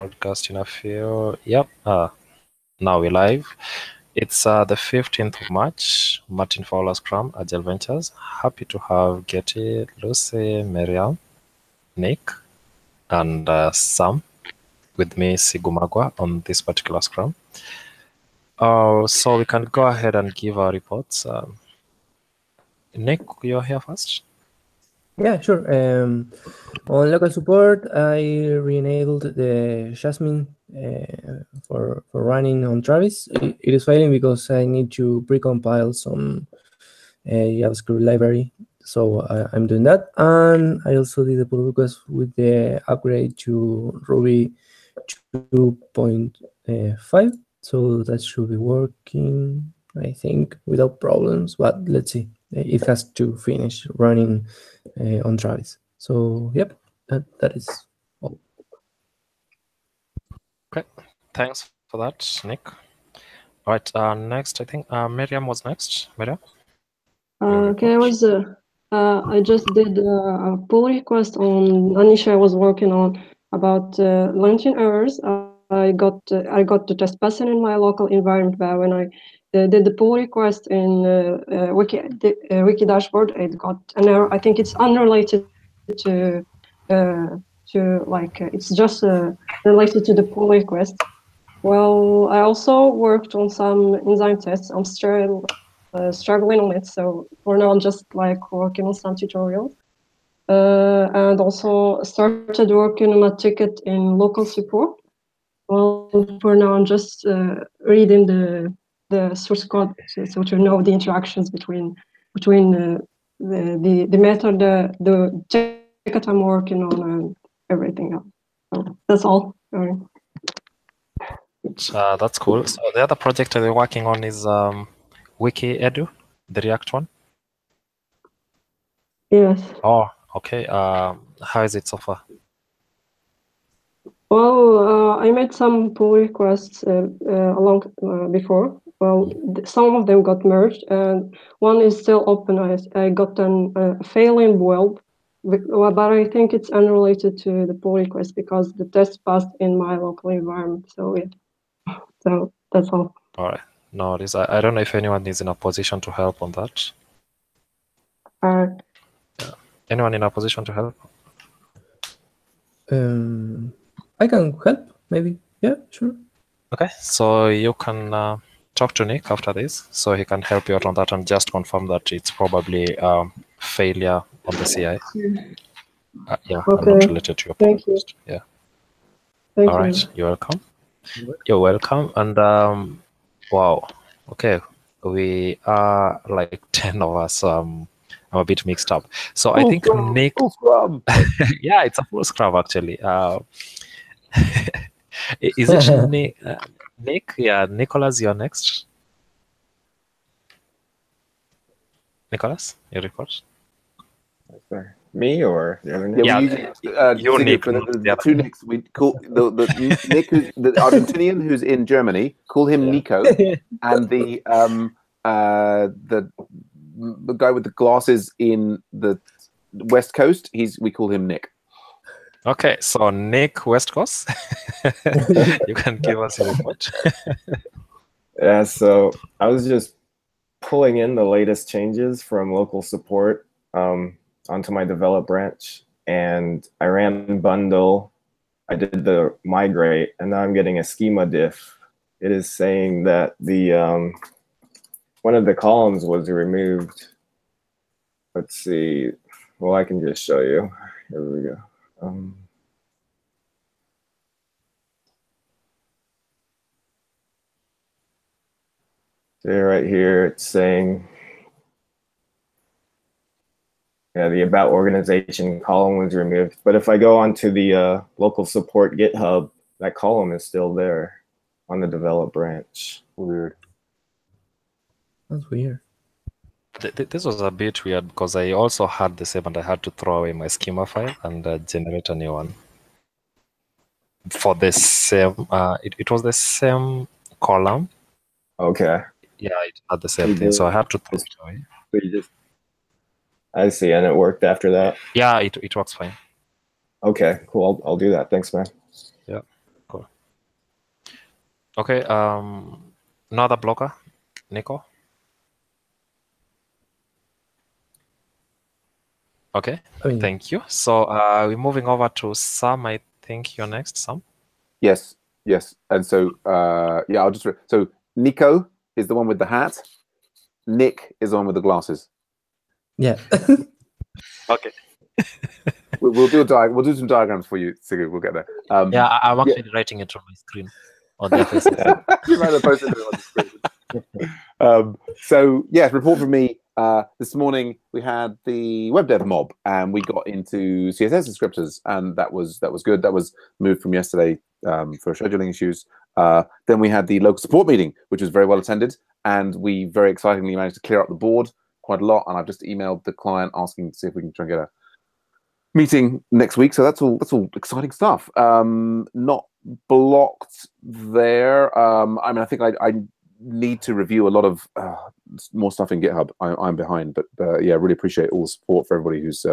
broadcast in a few. Yep. Now we're live. It's the 15th of March. Martin Fowler, Scrum, Agile Ventures. Happy to have Getty, Lucy, Miriam, Nick, and Sam with me, Sigumagwa, on this particular Scrum. So we can go ahead and give our reports. Nick, you're here first. Yeah, sure. On local support, I re-enabled the Jasmine for running on Travis. It is failing because I need to precompile some JavaScript library. So I'm doing that. And I also did a pull request with the upgrade to Ruby 2.5. So that should be working, I think, without problems. But let's see. It has to finish running on Travis. So, yep, that is all. Okay, thanks for that, Nick. All right, next, I think Miriam was next. Miriam? Okay, I just did a pull request on an issue I was working on about launching errors. I got the test passing in my local environment, but when I did the pull request in Wiki dashboard, it got an error. I think it's unrelated to it's just related to the pull request. Well, I also worked on some enzyme tests. I'm still struggling on it, so for now I'm just working on some tutorials. And also started working on a ticket in local support. Well, for now I'm just reading the source code so to know the interactions between the method, the ticket I'm working on, and everything else. So that's all. That's cool. So the other project they're working on is Wiki Edu, the React one. Yes. Oh, okay. How is it so far? Well, I made some pull requests along before. Well, some of them got merged, and one is still open. I got a failing weld, but I think it's unrelated to the pull request because the test passed in my local environment. So yeah, so that's all. All right. No, I don't know if anyone is in a position to help on that. Yeah. Anyone in a position to help? I can help, maybe. Yeah, sure. Okay, so you can talk to Nick after this, so he can help you out on that and just confirm that it's probably failure on the CI. Yeah, Okay. and not related to your Thank you. post. Yeah. Thank All right, you. you're welcome. You're welcome. And wow, okay, we are like 10 of us. I'm a bit mixed up. So I think Nick. Full Scrum. Yeah, it's a full Scrum actually. Is it Nick? Nick? Yeah, Nicholas, you're next. Nicholas, your report. Me or the other Nick? Yeah, you Nick. For the two Nicks, we call the Nick, who's the Argentinian who's in Germany. Call him Nico, and the guy with the glasses in the West Coast. We call him Nick. Okay, so Nick, West Coast. You can give us your report. Yeah, so I was just pulling in the latest changes from local support onto my develop branch, and I ran bundle. I did the migrate, and now I'm getting a schema diff. It is saying that the one of the columns was removed. Let's see. Well, I can just show you. Here we go. So right here, it's saying, yeah, the about organization column was removed. But if I go onto the local support GitHub, that column is still there on the develop branch. Weird. That's weird. This was a bit weird because I also had the same, and I had to throw away my schema file and generate a new one for the same. It was the same column. Okay. Yeah, it had the same thing, so I had to throw it away. So I see, and it worked after that. Yeah, it works fine. Okay, cool. I'll do that. Thanks, man. Yeah, cool. Okay. Another blocker, Nico. Okay. I mean, Thank you. So we're moving over to Sam. I think you're next, Sam. Yes, yes. And so, yeah, I'll just so Nico is the one with the hat. Nick is the one with the glasses. yeah. Okay. We'll do some diagrams for you, Sigurd. We'll get there. Yeah, I'm actually writing it on my screen on their faces. You might have posted it on the screen. So yes, report from me. This morning we had the web dev mob, and we got into CSS descriptors, and that was good. That was moved from yesterday for scheduling issues. Then we had the local support meeting, which was very well attended, and we very excitingly managed to clear up the board quite a lot. And I've just emailed the client asking to see if we can try and get a meeting next week. So that's all exciting stuff. Not blocked there. I mean, I think I need to review a lot of more stuff in GitHub. I'm behind, but yeah, really appreciate all the support for everybody who's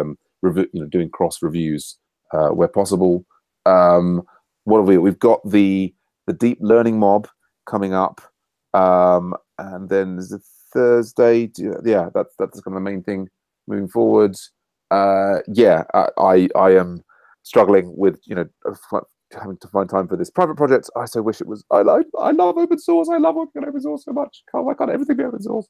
doing cross reviews where possible. What have we? We've got the deep learning mob coming up, and then there's a Thursday. Yeah, that's kind of the main thing moving forward. Yeah, I am struggling with having to find time for this private project. I so wish it was. I love open source. I love working on open source so much. Why can't everything be open source?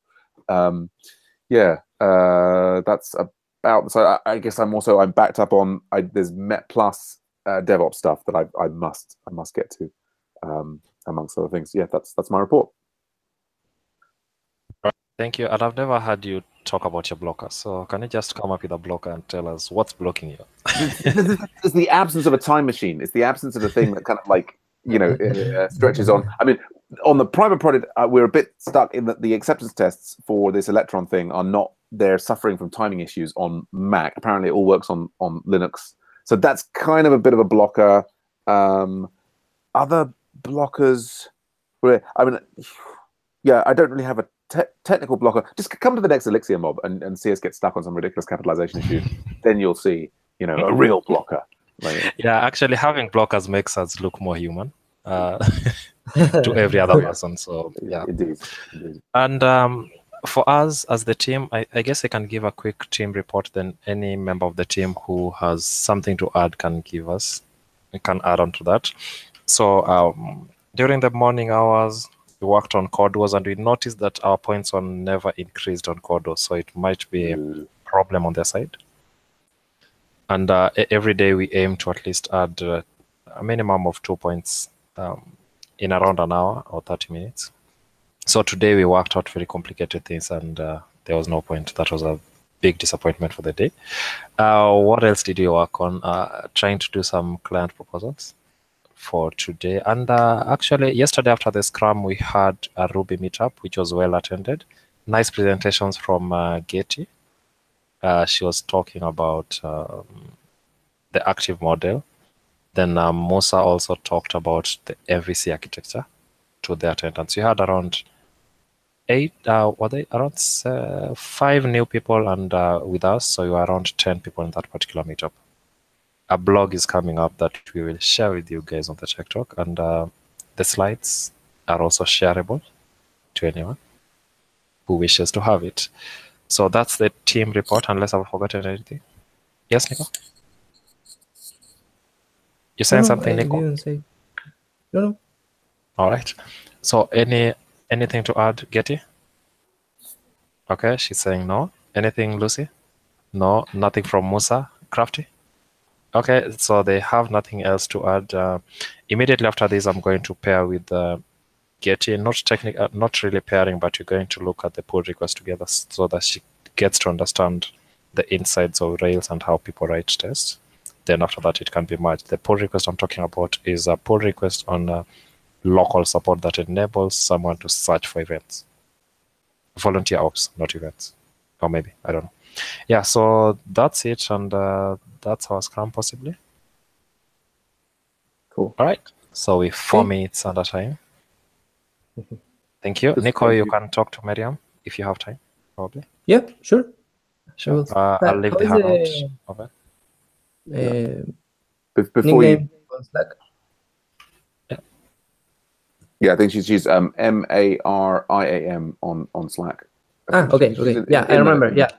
Yeah, that's about. So I guess I'm backed up on. There's Met Plus DevOps stuff that I must get to, amongst other things. Yeah, that's my report. Thank you. And I've never heard you talk about your blocker. So can you just come up with a blocker and tell us what's blocking you? It's the absence of a time machine. It's the absence of a thing that kind of like stretches on. I mean, on the private project, we're a bit stuck in that the acceptance tests for this Electron thing are not. They're suffering from timing issues on Mac. Apparently, it all works on Linux. So that's kind of a bit of a blocker. Other blockers, I mean, yeah, I don't really have a technical blocker. Just come to the next Elixir mob and see us get stuck on some ridiculous capitalization issue. Then you'll see, a real blocker. Yeah, actually, having blockers makes us look more human to every other person. So yeah, indeed. And for us as the team, I guess I can give a quick team report. Then any member of the team who has something to add can give us. We can add on to that. So during the morning hours, we worked on Codewars, and we noticed that our points on never increased on Codewars, so it might be a problem on their side. And every day we aim to at least add a minimum of 2 points in around an hour or 30 minutes. So today we worked out very complicated things, and there was no point. That was a big disappointment for the day. What else did you work on? Trying to do some client proposals for today. And actually, yesterday after the Scrum, we had a Ruby meetup, which was well attended. Nice presentations from Getty. She was talking about the active model. Then Musa also talked about the MVC architecture to the attendance. We had around 5 new people and with us, so we were around 10 people in that particular meetup. A blog is coming up that we will share with you guys on the Tech Talk, and the slides are also shareable to anyone who wishes to have it. So that's the team report, unless I've forgotten anything. Yes, Nico? You saying something, Nico? I didn't say. No. All right. So anything to add, Getty? Okay, she's saying no. Anything, Lucy? No, nothing from Musa, Crafty? Okay, so they have nothing else to add. Immediately after this, I'm going to pair with Getty, not really pairing, but we're going to look at the pull request together so that she gets to understand the insides of Rails and how people write tests. Then after that, it can be merged. The pull request I'm talking about is a pull request on local support that enables someone to search for events. Volunteer ops, not events. Or maybe, I don't know. Yeah, so that's it, and that's our Scrum possibly. Cool. All right, so we're 4 minutes under time. Thank you. Nico, you can talk to Miriam if you have time, probably. Yeah, sure. Sure. I'll leave the handout over. Before nickname on Slack. Yeah. Yeah, I think she's Mariam on Slack. Okay. Yeah, I remember. Yeah.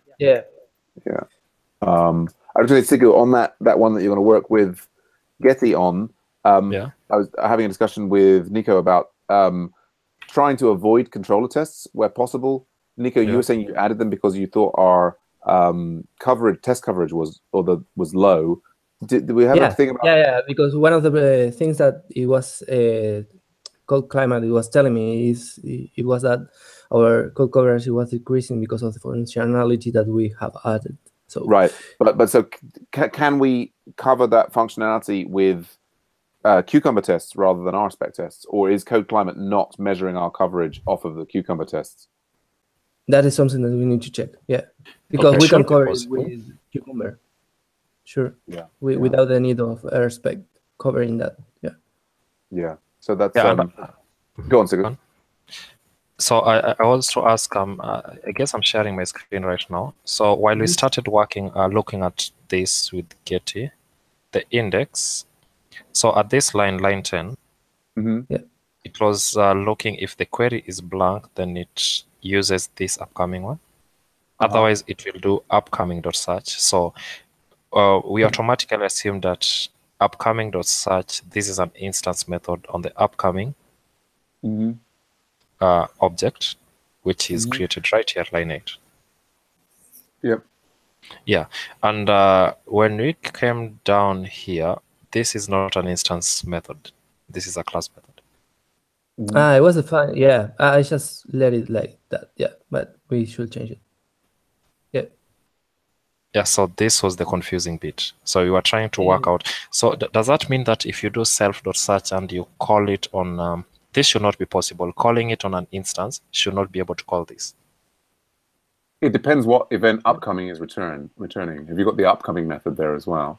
I was going to say, Sigu, on that one that you're going to work with Getty on. Yeah. I was having a discussion with Nico about trying to avoid controller tests where possible. Nico, you were saying you added them because you thought our test coverage was low. Did we have a thing about? Yeah. Because one of the things that it was Cold Climate was telling me is it was that our code coverage was decreasing because of the functionality that we have added. So right, but so can we cover that functionality with Cucumber tests rather than RSpec tests, or is Code Climate not measuring our coverage off of the Cucumber tests? That is something that we need to check. Yeah, because we can cover it with Cucumber. Sure. Yeah. Without the need of RSpec covering that. Yeah. Yeah. So that's go on, Sigurd. So I also ask, I guess I'm sharing my screen right now. So while we started working, looking at this with Getty, the index, so at this line 10, it was looking if the query is blank, then it uses this upcoming one. Otherwise, it will do upcoming.search. So we automatically assume that upcoming.search, this is an instance method on the upcoming object, which is created right here, line 8. Yep. Yeah, and when we came down here, this is not an instance method. This is a class method. It was a fine. Yeah, I just let it like that. Yeah, but we should change it. Yeah. Yeah, so this was the confusing bit. So you were trying to work out. So does that mean that if you do self.search and you call it on, this should not be possible. Calling it on an instance should not be able to call this. It depends what event upcoming is returning. Have you got the upcoming method there as well?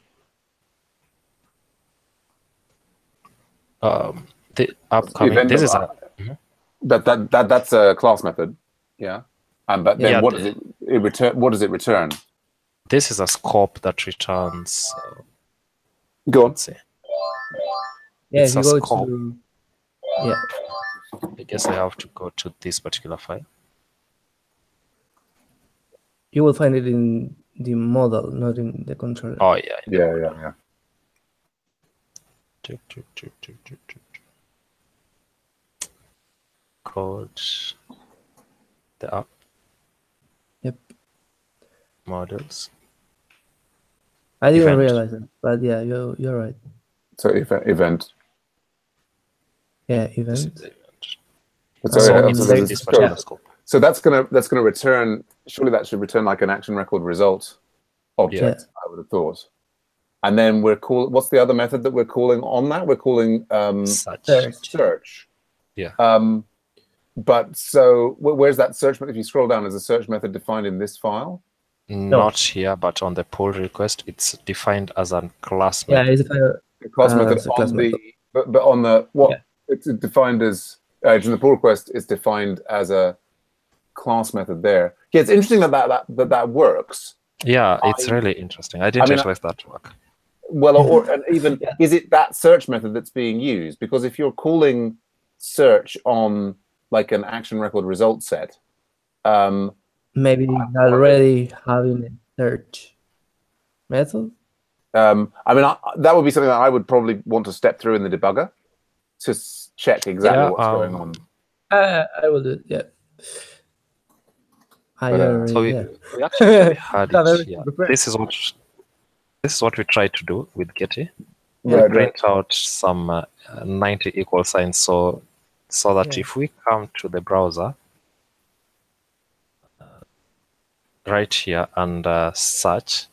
The upcoming. This is that's a class method. Yeah. But then what does it return? What does it return? This is a scope that returns. Go on. Let's see. Yeah, it's if you a go scope. to. Yeah. I guess I have to go to this particular file. You will find it in the model, not in the controller. Oh yeah. Yeah. Code. The app. Yep. Models. I didn't realize it, but yeah, you're right. So event. Yeah, event. So that's gonna return. Surely that should return like an action record result object. I would have thought. And then what's the other method that we're calling on that? We're calling search. Yeah. But so where's that search? If you scroll down, is a search method defined in this file? Not here, but on the pull request, it's defined as a class method. Yeah, it's a class method on the. But on the it's defined as in the pull request. It's defined as a class method there. Yeah, it's interesting that works. Yeah, it's really interesting. I didn't expect that to work. Well, and even is it that search method that's being used? Because if you're calling search on like an action record result set, maybe already having a search method. That would be something that I would probably want to step through in the debugger to check exactly what's going on. I will do it. Yeah. So we actually had it. Yeah. This is what we tried to do with Getty. We print out some 90 equal signs so that if we come to the browser right here and search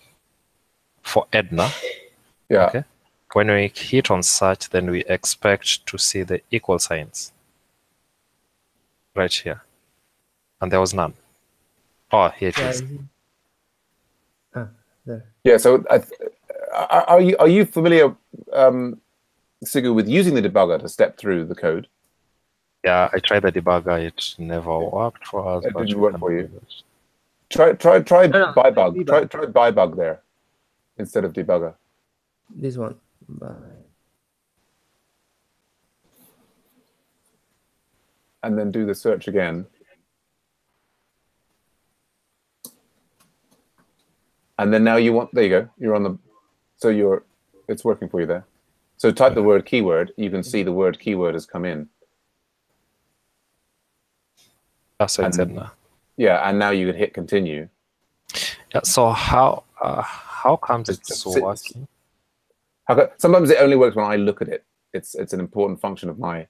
for Edna. Yeah. Okay. When we hit on search, then we expect to see the equal signs right here, and there was none. Oh, here it is. There. Yeah. So, are you familiar, Sigu, with using the debugger to step through the code? Yeah, I tried the debugger. It never worked for us. It didn't work for you. Try bybug. Try bybug there instead of debugger. This one. and then do the search again. And then now you want, there you go, you're on the, so it's working for you there. So type the word keyword, you can see the word keyword has come in. So it's in now. Yeah, and now you can hit continue. Yeah, so how comes it's working? Sometimes it only works when I look at it. It's an important function of my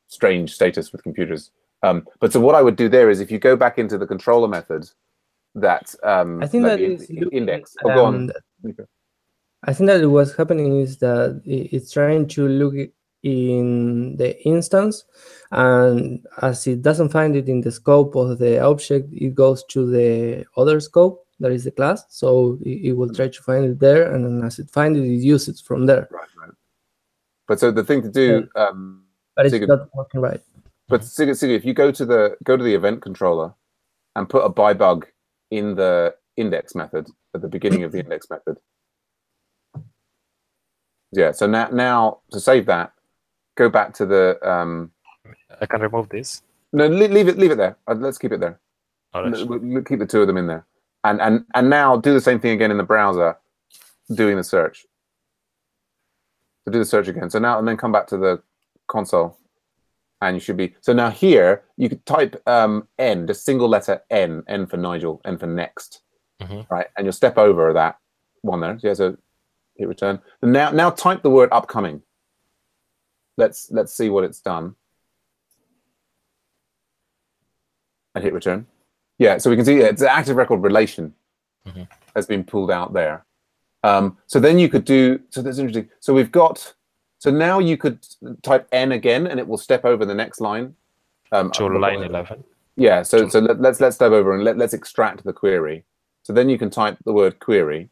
strange status with computers. But so what I would do there is if you go back into the controller method, that I think that is index. Go on. I think that what's happening is that it's trying to look in the instance, and as it doesn't find it in the scope of the object, it goes to the other scope, that is the class. So it will try to find it there, and then as it finds it, it uses it from there. Right. But so the thing to do, but it's not working right. But Sigurd, if you go to the event controller and put a by bug in the index method at the beginning of the index method. Yeah, so now to save that, go back to the I can remove this. No, leave it there. Let's keep it there. We'll keep the two of them in there. And now do the same thing again in the browser, doing the search. So do the search again. So now, and then come back to the console, and you should be, so now here you could type N, the single letter N for Nigel, N for next, right? And you'll step over that one there. Yeah, so hit return. And now type the word upcoming. Let's see what it's done. And hit return. Yeah, so we can see it's an active record relation has been pulled out there. So then you could do, so that's interesting. So we've got, so now you could type N again and it will step over the next line. To line 11. Yeah, so let's step over and let's extract the query. So then you can type the word query.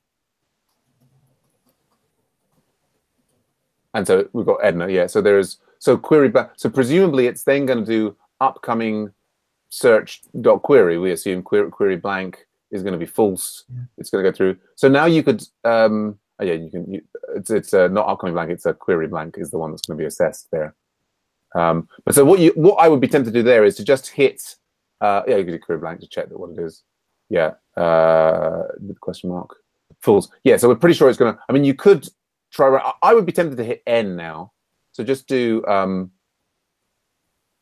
And so we've got Edna, yeah. So there's, so query, so presumably it's then going to do upcoming search.query. We assume query blank is going to be false. Yeah. It's going to go through. So now you could, yeah, you can. It's not upcoming blank. It's a query blank is the one that's going to be assessed there. But so what I would be tempted to do there is to just hit. Yeah, you could do query blank to check that what it is. Yeah, with question mark. False. Yeah. So we're pretty sure it's going to. I mean, you could try. I would be tempted to hit N now. So just do N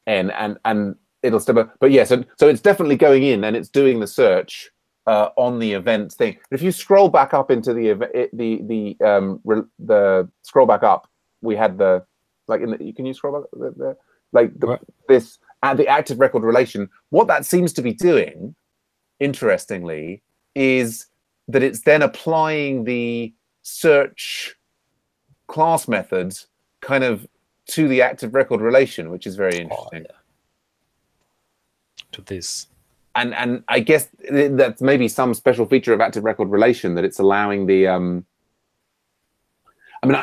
and it'll step up. But yeah, so it's definitely going in and it's doing the search on the event thing. If you scroll back up into the scroll back up, we had the can you scroll back this at the active record relation. What that seems to be doing, interestingly, is that it's then applying the search class methods kind of to the active record relation, which is very interesting. To this. And I guess that's maybe some special feature of active record relation that it's allowing the I mean,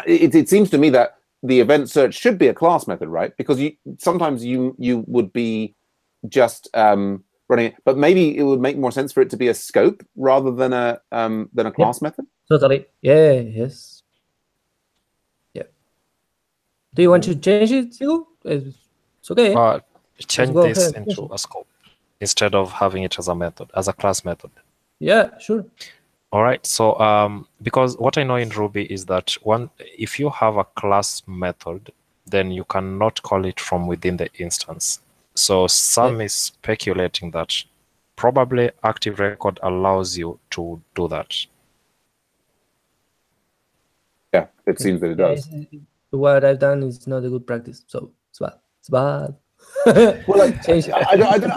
it seems to me that the event search should be a class method, right? Because sometimes you would be just running it, but maybe it would make more sense for it to be a scope rather than a class method. Totally. Yeah. Yes. Yeah. Do you want to change it, Sigo? It's okay. Change this into a scope instead of having it as a method, as a class method. Yeah, sure. All right. So because what I know in Ruby is that if you have a class method, then you cannot call it from within the instance. So some is speculating that probably active record allows you to do that. Yeah, it seems that it does. What I've done is not a good practice, so it's bad. It's bad. Well, I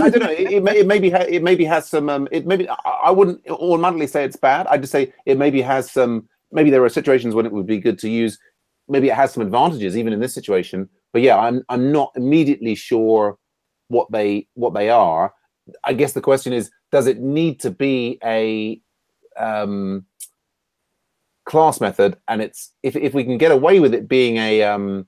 don't know. It maybe has some. I wouldn't automatically say it's bad. I'd just say it maybe has some. Maybe there are situations when it would be good to use. Maybe it has some advantages even in this situation. But yeah, I'm not immediately sure what they are. I guess the question is, does it need to be a class method? And it's if we can get away with it being a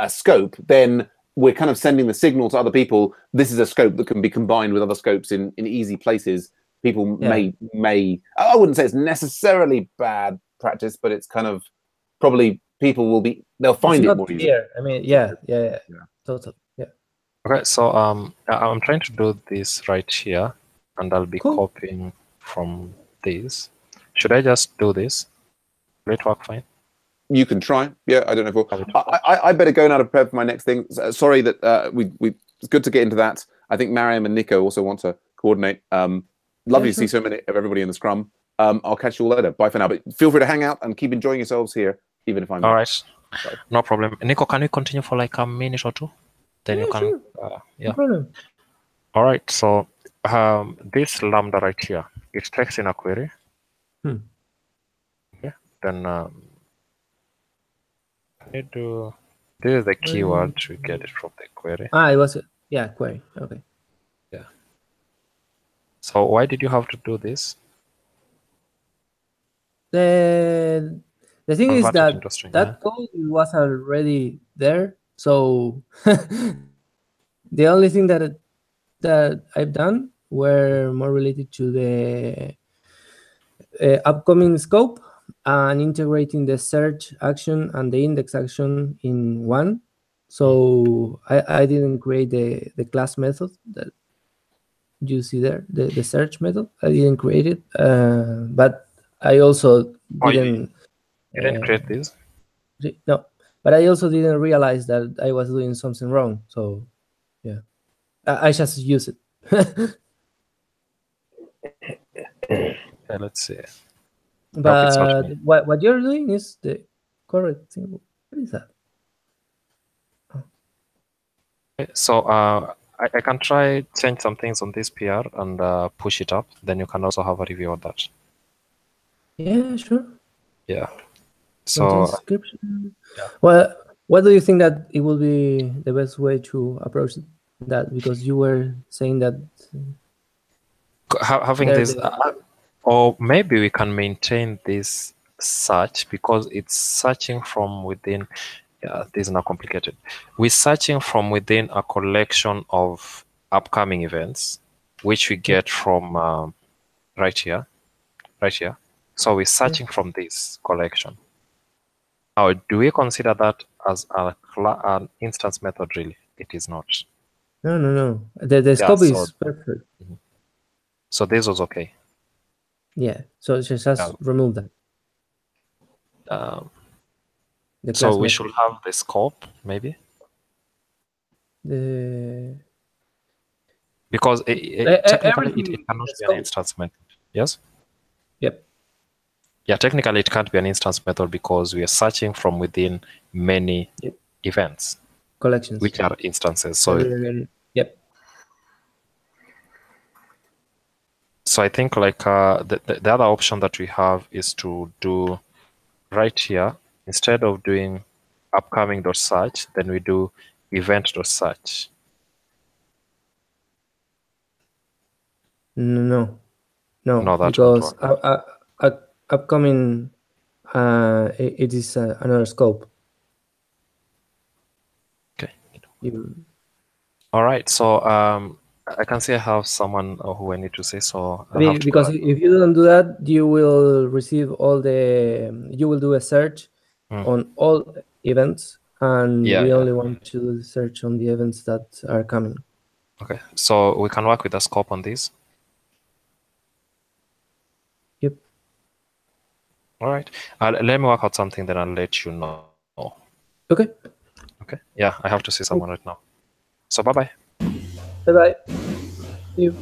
scope, then we're kind of sending the signal to other people. This is a scope that can be combined with other scopes in easy places. People may. I wouldn't say it's necessarily bad practice, but it's kind of probably people will be they'll find it's it not more easily. clear. I mean, yeah, totally, yeah. Okay, so I'm trying to do this right here, and I'll be Cool. copying from this. Should I just do this? Will it work fine? You can try. Yeah, I don't know if Have it I better go now to prepare for my next thing. Sorry that we it's good to get into that. I think Mariam and Nico also want to coordinate. Lovely to see so many of everybody in the Scrum. I'll catch you all later. Bye for now. But feel free to hang out and keep enjoying yourselves here, even if I'm All right. No problem. Nico, can we continue for like a minute or two? Then you can. Sure. Yeah. No problem. All right. So this lambda right here, it takes in a query. Okay. Then I do. This is the keyword to get it from the query. It was query. Okay. Yeah. So why did you have to do this? The thing is Convert it that into string, that code was already there. So the only thing that I've done were more related to the upcoming scope and integrating the search action and the index action in one. So I didn't create the class method that you see there, the search method. I didn't create it, but I also didn't. You didn't create this? No, but I also didn't realize that I was doing something wrong. So yeah, I just use it. Yeah, let's see. But what you're doing is the correct thing. What is that? Okay, so I can try change some things on this PR and push it up. Then you can also have a review of that. Yeah, sure. Yeah. So description. Yeah. Well, what do you think that it will be the best way to approach that? Because you were saying that having this, or maybe we can maintain this search because it's searching from within. Yeah, this is not complicated. We're searching from within a collection of upcoming events, which we get from right here. So we're searching from this collection. Now, do we consider that as an instance method? Really, it is not. No. The scope is perfect. So this was okay. Yeah. So just remove that. So we should have the scope, maybe. Because technically it cannot be an instance method. Yes. Yep. Yeah, technically it can't be an instance method because we are searching from within many events, collections, which are instances. So yep. So I think like the other option that we have is to do right here, instead of doing upcoming.search, then we do event.search. No, that because upcoming it is another scope. Okay. All right. So I can see I have someone who I need to say. So because if you don't do that, you will receive you will do a search on all events, and we only want to search on the events that are coming. Okay, so we can work with the scope on this. Yep. All right. Let me work out something, then I'll let you know. Okay. Okay. Yeah, I have to see someone right now. So bye-bye. Bye-bye. See you.